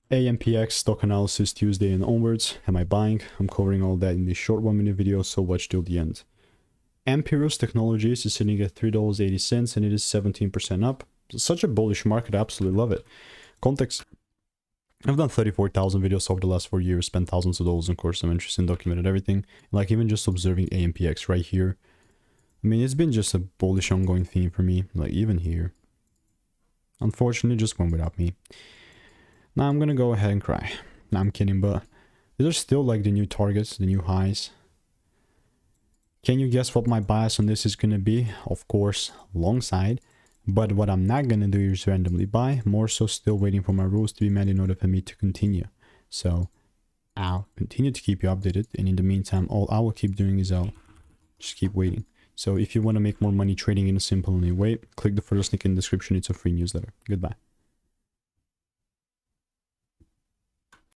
AMPX stock analysis Tuesday and onwards. Am I buying? I'm covering all that in this short 1-minute video, so watch till the end. Amprius Technologies is sitting at $3.80 and it is 17% up. Such a bullish market, I absolutely love it. Context. I've done 34,000 videos over the last 4 years, spent thousands of dollars on course, I'm interested in documented everything. Like even just observing AMPX right here. I mean, it's been just a bullish ongoing theme for me, like even here. Unfortunately, it just went without me. Now I'm gonna go ahead and cry. Nah, I'm kidding, but these are still like the new targets, the new highs. Can you guess what my bias on this is gonna be? Of course, long side. But what I'm not gonna do is randomly buy, more so still waiting for my rules to be met in order for me to continue. So I'll continue to keep you updated, and in the meantime, all I will keep doing is I'll just keep waiting. So if you want to make more money trading in a simple and new way, click the first link in the description. It's a free newsletter. Goodbye.